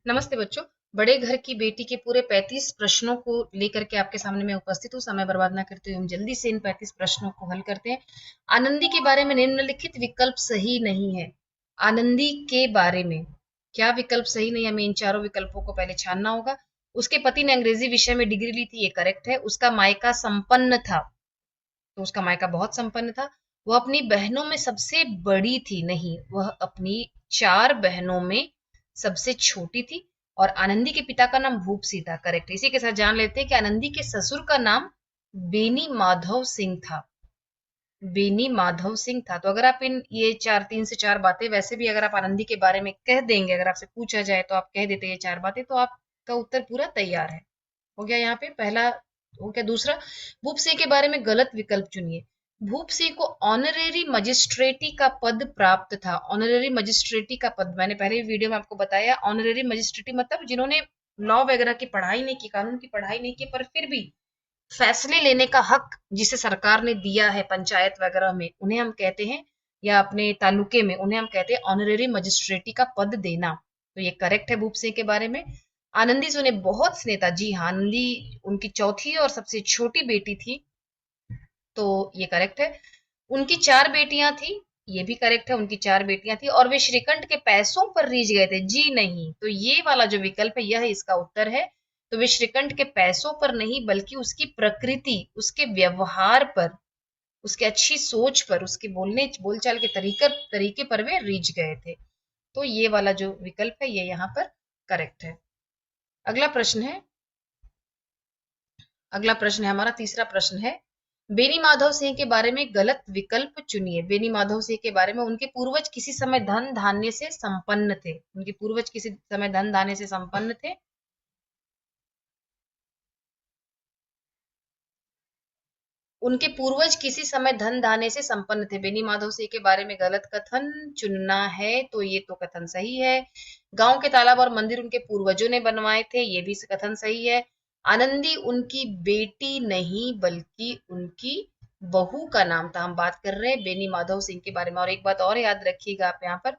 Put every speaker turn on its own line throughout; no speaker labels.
नमस्ते बच्चों। बड़े घर की बेटी के पूरे 35 प्रश्नों को लेकर के आपके सामने मैं उपस्थित हूँ। समय बर्बाद ना करते हुए हम जल्दी से इन 35 प्रश्नों को हल करते हैं। आनंदी के बारे में निम्नलिखित विकल्प सही नहीं है। आनंदी के बारे में क्या विकल्प सही नहीं है? हमें इन चारों विकल्पों को पहले छानना होगा। उसके पति ने अंग्रेजी विषय में डिग्री ली थी, ये करेक्ट है। उसका मायका संपन्न था, तो उसका मायका बहुत संपन्न था। वह अपनी बहनों में सबसे बड़ी थी, नहीं, वह अपनी 4 बहनों में सबसे छोटी थी। और आनंदी के पिता का नाम भूप सिंह था, करेक्ट। इसी के साथ जान लेते हैं कि आनंदी के ससुर का नाम बेनी माधव सिंह था। बेनी माधव सिंह था। तो अगर आप इन ये 3 से 4 बातें, वैसे भी अगर आप आनंदी के बारे में कह देंगे, अगर आपसे पूछा जाए तो आप कह देते ये 4 बातें, तो आपका उत्तर पूरा तैयार है। हो गया यहाँ पे पहला। हो गया दूसरा, भूप सिंह के बारे में गलत विकल्प चुनिए। भूप सिंह को ऑनरेरी मजिस्ट्रेटी का पद प्राप्त था। ऑनरेरी मजिस्ट्रेटी का पद मैंने पहले वीडियो में आपको बताया। ऑनरेरी मजिस्ट्रेटी मतलब जिन्होंने लॉ वगैरह की पढ़ाई नहीं की, कानून की पढ़ाई नहीं की, पर फिर भी फैसले लेने का हक जिसे सरकार ने दिया है पंचायत वगैरह में, उन्हें हम कहते हैं, या अपने तालुके में, उन्हें हम कहते हैं ऑनरेरी मजिस्ट्रेटी का पद देना। तो ये करेक्ट है भूप सिंह के बारे में। आनंदी से उन्हें बहुत स्नेह था। जी हाँ, आनंदी उनकी चौथी और सबसे छोटी बेटी थी, तो ये करेक्ट है। उनकी 4 बेटियां थी, ये भी करेक्ट है, उनकी 4 बेटियां थी। और वे श्रीकंठ के पैसों पर रीझ गए थे, जी नहीं। तो ये वाला जो विकल्प है, यह इसका उत्तर है। तो वे श्रीकंठ के पैसों पर नहीं, बल्कि उसकी प्रकृति, उसके व्यवहार पर, उसकी अच्छी सोच पर, उसके बोलने बोलचाल के तरीके पर वे रीझ गए थे। तो ये वाला जो विकल्प है, ये यहाँ पर करेक्ट है। अगला प्रश्न है, हमारा तीसरा प्रश्न है, बेनी माधव सिंह के बारे में गलत विकल्प चुनिए। बेनी माधव सिंह के बारे में, उनके पूर्वज किसी समय धन धान्य से संपन्न थे। उनके पूर्वज किसी समय धन धान्य से संपन्न थे। उनके पूर्वज किसी समय धन धान्य से संपन्न थे। बेनी माधव सिंह के बारे में गलत कथन चुनना है, तो ये तो कथन सही है। गांव के तालाब और मंदिर उनके पूर्वजों ने बनवाए थे, ये भी कथन सही है। आनंदी उनकी बेटी नहीं, बल्कि उनकी बहू का नाम था। हम बात कर रहे हैं बेनी माधव सिंह के बारे में। और एक बात और याद रखिएगा आप यहाँ पर,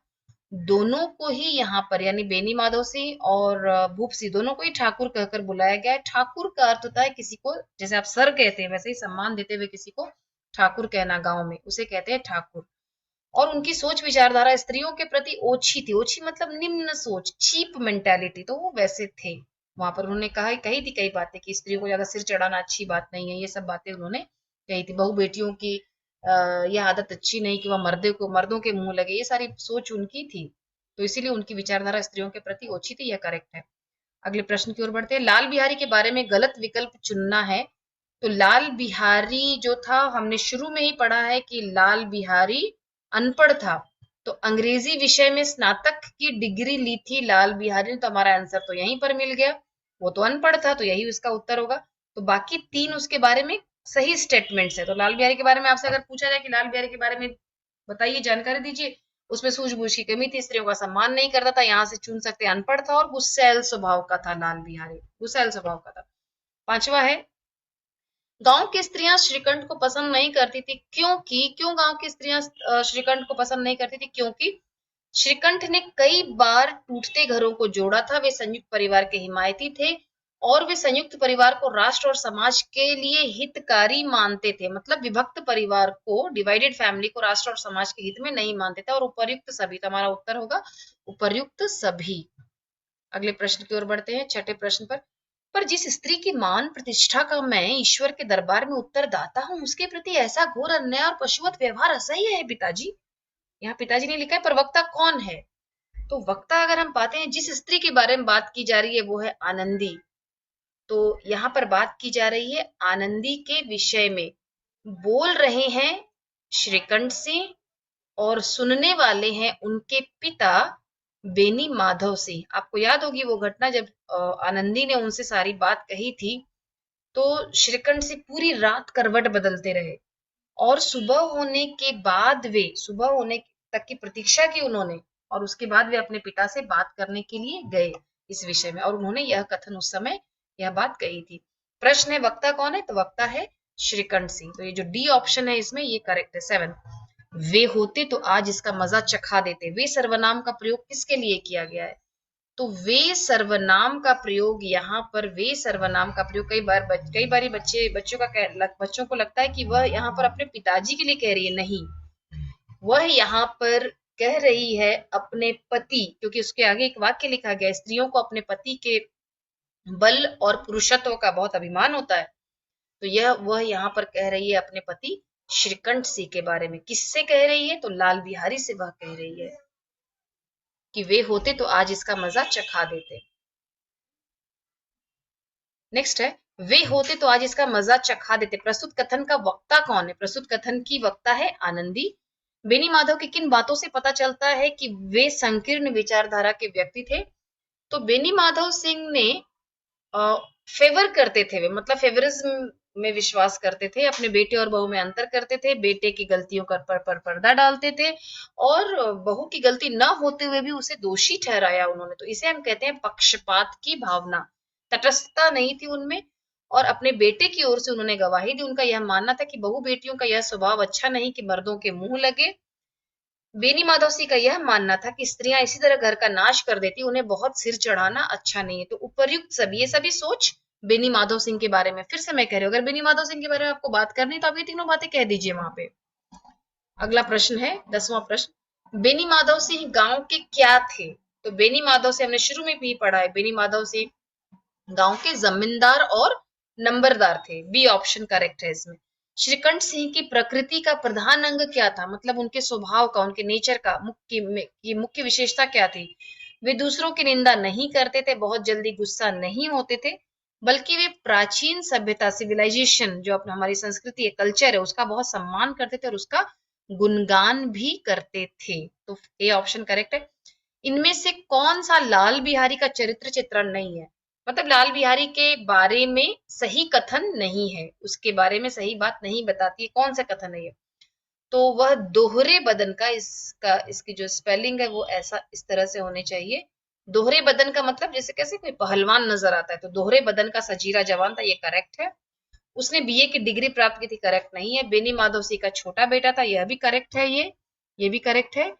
दोनों को ही यहाँ पर, यानी बेनी माधव सिंह और भूप सिंह, दोनों को ही ठाकुर कहकर बुलाया गया है। ठाकुर का अर्थ होता है किसी को, जैसे आप सर कहते हैं, वैसे ही सम्मान देते हुए किसी को ठाकुर कहना, गांव में उसे कहते हैं ठाकुर। और उनकी सोच विचारधारा स्त्रियों के प्रति ओछी थी। ओछी मतलब निम्न सोच, चीप मेंटेलिटी, तो वो वैसे थे। वहां पर उन्होंने कही थी कई बातें कि स्त्रियों को ज्यादा सिर चढ़ाना अच्छी बात नहीं है, ये सब बातें उन्होंने कही थी। बहु बेटियों की यह आदत अच्छी नहीं कि वह मर्दों के मुंह लगे, ये सारी सोच उनकी थी। तो इसीलिए उनकी विचारधारा स्त्रियों के प्रति ओछी थी, यह करेक्ट है। अगले प्रश्न की ओर बढ़ते हैं। लाल बिहारी के बारे में गलत विकल्प चुनना है। तो लाल बिहारी जो था, हमने शुरू में ही पढ़ा है कि लाल बिहारी अनपढ़ था। तो अंग्रेजी विषय में स्नातक की डिग्री ली थी लाल बिहारी ने, तो हमारा आंसर तो यहीं पर मिल गया। वो तो अनपढ़ था, तो यही उसका उत्तर होगा। तो बाकी 3 उसके बारे में सही स्टेटमेंट्स है। तो लाल बिहारी के बारे में आपसे अगर पूछा जाए कि लाल बिहारी के बारे में बताइए, जानकारी दीजिए, उसमें सूझबूझ की कमी थी, स्त्रियों का सम्मान नहीं करता था, यहाँ से चुन सकते, अनपढ़ था और गुस्सैल स्वभाव का था। लाल बिहारी गुस्सैल स्वभाव का था। 5वां है, गांव की स्त्रियां श्रीकंठ को पसंद नहीं करती थी, क्यों गांव की स्त्रियां श्रीकंठ को पसंद नहीं करती थी? क्योंकि श्रीकंठ ने कई बार टूटते घरों को जोड़ा था। वे संयुक्त परिवार के हिमायती थे, और वे संयुक्त परिवार को राष्ट्र और समाज के लिए हितकारी मानते थे। मतलब विभक्त परिवार को, डिवाइडेड फैमिली को राष्ट्र और समाज के हित में नहीं मानते थे। और उपर्युक्त सभी, तो हमारा उत्तर होगा उपर्युक्त सभी। अगले प्रश्न की ओर बढ़ते हैं, छठे प्रश्न पर जिस स्त्री की मान प्रतिष्ठा का मैं ईश्वर के दरबार में उत्तरदाता हूँ, उसके प्रति ऐसा घोर अन्याय और पशुवत व्यवहार असह्य है पिताजी। यहाँ पिताजी ने लिखा है, पर वक्ता कौन है? तो वक्ता अगर हम पाते हैं, जिस स्त्री के बारे में बात की जा रही है वो है आनंदी। तो यहाँ पर बात की जा रही है आनंदी के विषय में, बोल रहे हैं श्रीकंठ सिंह, और सुनने वाले हैं उनके पिता बेनी माधव सिंह। आपको याद होगी वो घटना जब आनंदी ने उनसे सारी बात कही थी, तो श्रीकंठ सिंह पूरी रात करवट बदलते रहे, और सुबह होने तक की प्रतीक्षा की उन्होंने, और उसके बाद वे अपने पिता से बात करने के लिए गए इस विषय में, और उन्होंने यह कथन उस समय, यह बात कही थी। प्रश्न है वक्ता कौन है? तो वक्ता है श्रीकंठ सिंह। तो ये जो डी ऑप्शन है इसमें, ये करेक्ट है। 7, वे होते तो आज इसका मजा चखा देते। वे सर्वनाम का प्रयोग किसके लिए किया गया है? तो वे सर्वनाम का प्रयोग यहाँ पर, वे सर्वनाम का प्रयोग कई बारी बच्चों को लगता है कि वह यहाँ पर अपने पिताजी के लिए कह रही है। नहीं, वह यहाँ पर कह रही है अपने पति, क्योंकि उसके आगे एक वाक्य लिखा गया, स्त्रियों को अपने पति के बल और पुरुषत्व का बहुत अभिमान होता है। तो वह यहाँ पर कह रही है अपने पति श्रीकंठ सिंह के बारे में। किससे कह रही है? तो लाल बिहारी से वह कह रही है कि वे होते तो आज इसका मजा चखा देते। नेक्स्ट है, वे होते तो आज इसका मजा चखा देते। प्रस्तुत कथन का वक्ता कौन है? प्रस्तुत कथन की वक्ता है आनंदी। बेनी माधव की किन बातों से पता चलता है कि वे संकीर्ण विचारधारा के व्यक्ति थे? तो बेनी माधव सिंह ने फेवर करते थे, वे मतलब फेवरिज्म में विश्वास करते थे, अपने बेटे और बहू में अंतर करते थे, बेटे की गलतियों पर पर्दा डालते थे और बहू की गलती न होते हुए भी उसे दोषी ठहराया उन्होंने। तो इसे हम कहते हैं पक्षपात की भावना, तटस्थता नहीं थी उनमें और अपने बेटे की ओर से उन्होंने गवाही दी। उनका यह मानना था कि बहु बेटियों का यह स्वभाव अच्छा नहीं कि मर्दों के मुंह लगे। बेनी माधव सिंह का यह मानना था कि स्त्रियां इसी तरह घर का नाश कर देती, उन्हें बहुत सिर चढ़ाना अच्छा नहीं है। तो उपर्युक्त सभी, ये सभी सोच बेनी माधव सिंह के बारे में। फिर से मैं कह रही हूँ, अगर बेनी माधव सिंह के बारे में आपको बात करनी तो आप ये तीनों बातें कह दीजिए वहां पे। अगला प्रश्न है 10वां प्रश्न, बेनी माधव सिंह गांव के क्या थे? तो बेनी माधव से हमने शुरू में भी पढ़ा है, बेनी माधव सिंह गांव के जमींदार और नंबरदार थे। बी ऑप्शन करेक्ट है इसमें। श्रीकंठ सिंह की प्रकृति का प्रधान अंग क्या था? मतलब उनके स्वभाव का, उनके नेचर का मुख्य विशेषता क्या थी? वे दूसरों की निंदा नहीं करते थे, बहुत जल्दी गुस्सा नहीं होते थे, बल्कि वे प्राचीन सभ्यता, सिविलाइजेशन, जो अपना हमारी संस्कृति है, कल्चर है, उसका बहुत सम्मान करते थे और उसका गुणगान भी करते थे। तो ए ऑप्शन करेक्ट है। इनमें से कौन सा लाल बिहारी का चरित्र चित्रण नहीं है? मतलब लाल बिहारी के बारे में सही कथन नहीं है, उसके बारे में सही बात नहीं बताती है। कौन सा कथन है ये? तो वह दोहरे बदन का, इसकी जो स्पेलिंग है वो ऐसा इस तरह से होने चाहिए। दोहरे बदन का मतलब जैसे कैसे कोई पहलवान नजर आता है, तो दोहरे बदन का सजीरा जवान था, ये करेक्ट है। उसने बीए की डिग्री प्राप्त की थी, करेक्ट नहीं है। बेनी माधव सिंह का छोटा बेटा था, यह भी करेक्ट है। ये भी करेक्ट है।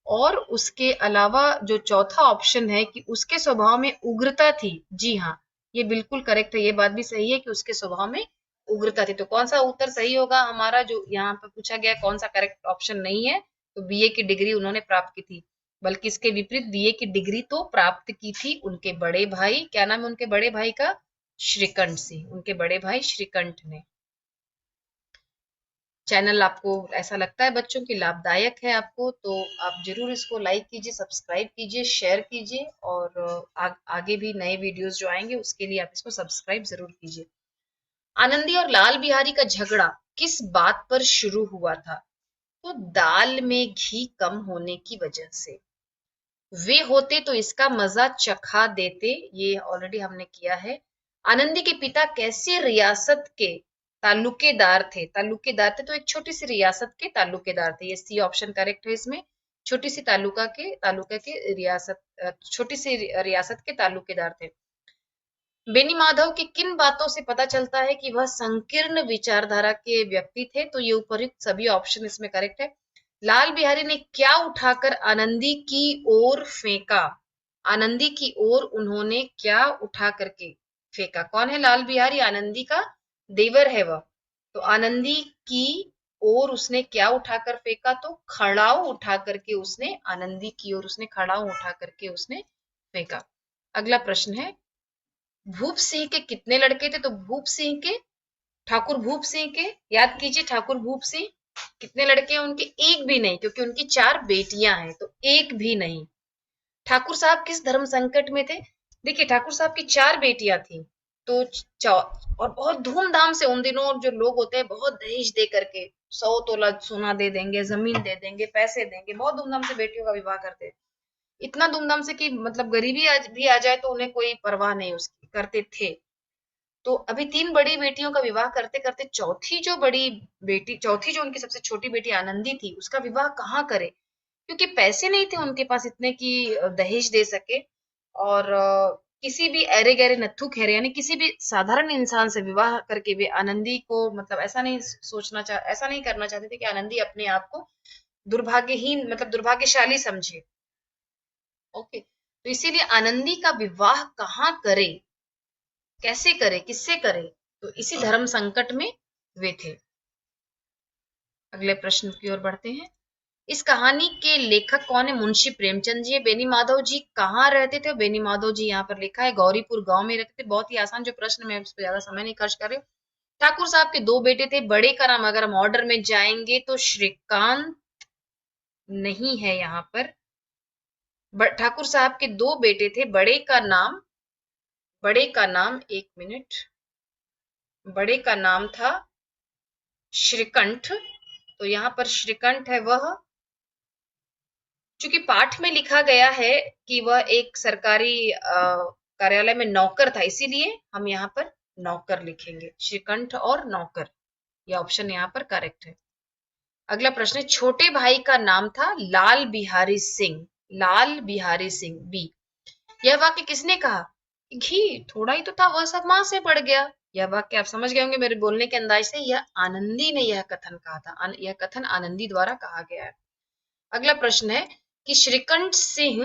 और उसके अलावा जो चौथा ऑप्शन है कि उसके स्वभाव में उग्रता थी, जी हाँ, ये बिल्कुल करेक्ट है। ये बात भी सही है कि उसके स्वभाव में उग्रता थी। तो कौन सा उत्तर सही होगा हमारा, जो यहाँ पे पूछा गया कौन सा करेक्ट ऑप्शन नहीं है? तो बीए की डिग्री उन्होंने प्राप्त की थी, बल्कि इसके विपरीत बीए की डिग्री तो प्राप्त की थी उनके बड़े भाई, क्या नाम है उनके बड़े भाई का? श्रीकंठ सिंह, उनके बड़े भाई श्रीकंठ ने। चैनल आपको ऐसा लगता है बच्चों की लाभदायक है आपको, तो आप जरूर इसको लाइक कीजिए, सब्सक्राइब कीजिए, शेयर कीजिए और आगे भी नए वीडियोस जो आएंगे उसके लिए आप इसको सब्सक्राइब जरूर कीजिए। आनंदी और लाल बिहारी का झगड़ा किस बात पर शुरू हुआ था? तो दाल में घी कम होने की वजह से। वे होते तो इसका मजा चखा देते, ये ऑलरेडी हमने किया है। आनंदी के पिता कैसे रियासत के ताल्लुकेदार थे? ताल्लुकेदार थे तो एक छोटी सी रियासत के ताल्लुकेदार थे, ये सी ऑप्शन करेक्ट है इसमें। छोटी सी तालुका के रियासत, छोटी सी रियासत के ताल्लुकेदार थे। बेनी माधव की किन बातों से पता चलता है कि वह संकीर्ण विचारधारा के व्यक्ति थे? तो ये उपयुक्त सभी ऑप्शन इसमें करेक्ट है। लाल बिहारी ने क्या उठाकर आनंदी की ओर फेंका? आनंदी की ओर उन्होंने क्या उठा करके फेंका? कौन है लाल बिहारी? आनंदी का देवर है वह। तो आनंदी की ओर उसने क्या उठाकर फेंका? तो खड़ाऊ उठा करके उसने, आनंदी की ओर उसने खड़ाऊ उठा करके उसने फेंका। अगला प्रश्न है, भूप सिंह के कितने लड़के थे? तो भूप सिंह के, ठाकुर भूप सिंह के, याद कीजिए, ठाकुर भूप सिंह कितने लड़के हैं उनके? एक भी नहीं, क्योंकि उनकी 4 बेटियां हैं, तो एक भी नहीं। ठाकुर साहब किस धर्म संकट में थे? देखिए, ठाकुर साहब की 4 बेटियां थी, तो और बहुत धूमधाम से, उन दिनों जो लोग होते हैं बहुत दहेज दे करके 100 तोला सोना दे देंगे, जमीन दे देंगे, पैसे देंगे, बहुत धूमधाम से बेटियों का विवाह करते हैं। इतना धूमधाम से कि मतलब गरीबी आज भी आ जाए तो उन्हें कोई परवाह नहीं उसकी, करते थे। तो अभी 3 बड़ी बेटियों का विवाह करते करते चौथी जो उनकी सबसे छोटी बेटी आनंदी थी, उसका विवाह कहाँ करे? क्योंकि पैसे नहीं थे उनके पास इतने कि दहेज दे सके। और किसी भी अरे गहरे नत्थु खैरे यानी किसी भी साधारण इंसान से विवाह करके वे आनंदी को, मतलब ऐसा नहीं करना चाहते थे कि आनंदी अपने आप को दुर्भाग्यहीन, मतलब दुर्भाग्यशाली समझे। ओके। तो इसीलिए आनंदी का विवाह कहाँ करे, कैसे करे, किससे करे, तो इसी धर्म संकट में वे थे। अगले प्रश्न की ओर बढ़ते हैं। इस कहानी के लेखक कौन है? मुंशी प्रेमचंद जी। बेनी माधव जी कहाँ रहते थे? बेनी माधव जी यहाँ पर लिखा है गौरीपुर गांव में रहते थे। बहुत ही आसान जो प्रश्न, मैं उस पर ज्यादा समय नहीं खर्च कर रही हूँ। ठाकुर साहब के दो बेटे थे। बड़े का नाम अगर हम ऑर्डर में जाएंगे तो श्रीकांत नहीं है यहाँ पर। ठाकुर साहब के दो बेटे थे। बड़े का नाम एक मिनट, बड़े का नाम था श्रीकंठ। तो यहाँ पर श्रीकंठ है वह, चूंकि पाठ में लिखा गया है कि वह एक सरकारी कार्यालय में नौकर था, इसीलिए हम यहाँ पर नौकर लिखेंगे। श्रीकंठ और नौकर, यह ऑप्शन यहाँ पर करेक्ट है। अगला प्रश्न है, छोटे भाई का नाम था लाल बिहारी सिंह। लाल बिहारी सिंह, बी। यह वाक्य किसने कहा? घी थोड़ा ही तो था, वह सब मां से पड़ गया। यह वाक्य आप समझ गए होंगे मेरे बोलने के अंदाज से। यह आनंदी ने यह कथन कहा था, यह कथन आनंदी द्वारा कहा गया है। अगला प्रश्न है कि श्रीकंठ सिंह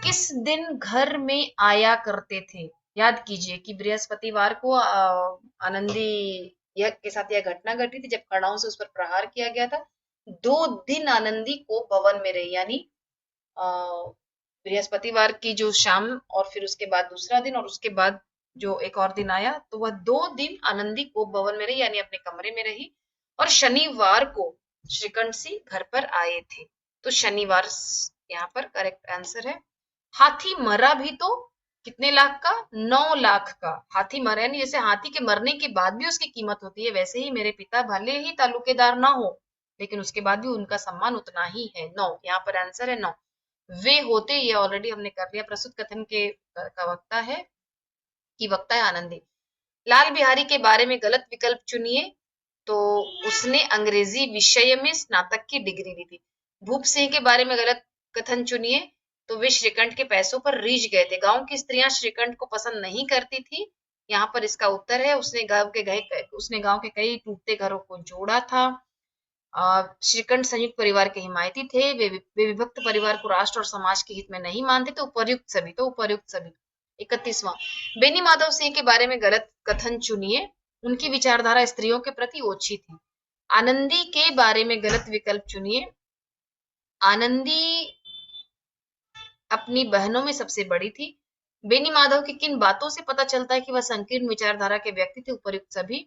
किस दिन घर में आया करते थे? याद कीजिए कि बृहस्पतिवार को आनंदी यह के साथ यह घटना घटी थी जब कड़ाओं से उस पर प्रहार किया गया था। 2 दिन आनंदी को भवन में रही, यानी बृहस्पतिवार की जो शाम और फिर उसके बाद दूसरा दिन और उसके बाद जो एक और दिन आया, तो वह 2 दिन आनंदी को भवन में रही, यानी अपने कमरे में रही। और शनिवार को श्रीकंठ सिंह घर पर आए थे। तो शनिवार यहाँ पर करेक्ट आंसर है। हाथी मरा भी तो कितने लाख का? 9 लाख का हाथी मरा, यानी जैसे हाथी के मरने के बाद भी उसकी कीमत होती है, वैसे ही मेरे पिता भले ही तालुकेदार ना हो, लेकिन उसके बाद भी उनका सम्मान उतना ही है। 9 यहाँ पर आंसर है 9। वे होते, ये ऑलरेडी हमने कर लिया। प्रस्तुत कथन के का वक्ता है कि वक्ता है आनंदी। लाल बिहारी के बारे में गलत विकल्प चुनिए। तो उसने अंग्रेजी विषय में स्नातक की डिग्री ली थी। भूप सिंह के बारे में गलत कथन चुनिए। तो वे श्रीकंठ के पैसों पर रीझ गए थे। गांव की स्त्रियां श्रीकंठ को पसंद नहीं करती थी। यहाँ पर इसका उत्तर है उसने गांव के कई टूटते घरों को जोड़ा था। श्रीकंठ संयुक्त परिवार के हिमायती थे। वे विभक्त परिवार को राष्ट्र और समाज के हित में नहीं मानते। तो उपर्युक्त सभी। 31वां, बेनी माधव सिंह के बारे में गलत कथन चुनिए। उनकी विचारधारा स्त्रियों के प्रति ओछी थी। आनंदी के बारे में गलत विकल्प चुनिए। आनंदी अपनी बहनों में सबसे बड़ी थी। बेनी माधव की किन बातों से पता चलता है कि वह संकीर्ण विचारधारा के व्यक्ति थे? उपर्युक्त सभी।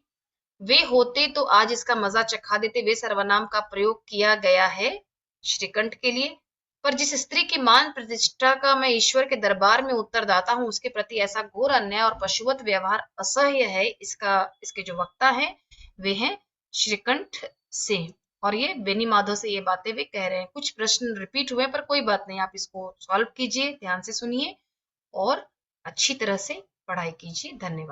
वे होते तो आज इसका मजा चखा देते। वे सर्वनाम का प्रयोग किया गया है श्रीकंठ के लिए। पर जिस स्त्री की मान प्रतिष्ठा का मैं ईश्वर के दरबार में उत्तरदाता हूं, उसके प्रति ऐसा घोर अन्याय और पशुवत व्यवहार असह्य है। इसके जो वक्ता है वे हैं श्रीकंठ सिंह। और ये बेनी माधव से ये बातें वे कह रहे हैं। कुछ प्रश्न रिपीट हुए पर कोई बात नहीं, आप इसको सॉल्व कीजिए, ध्यान से सुनिए और अच्छी तरह से पढ़ाई कीजिए। धन्यवाद।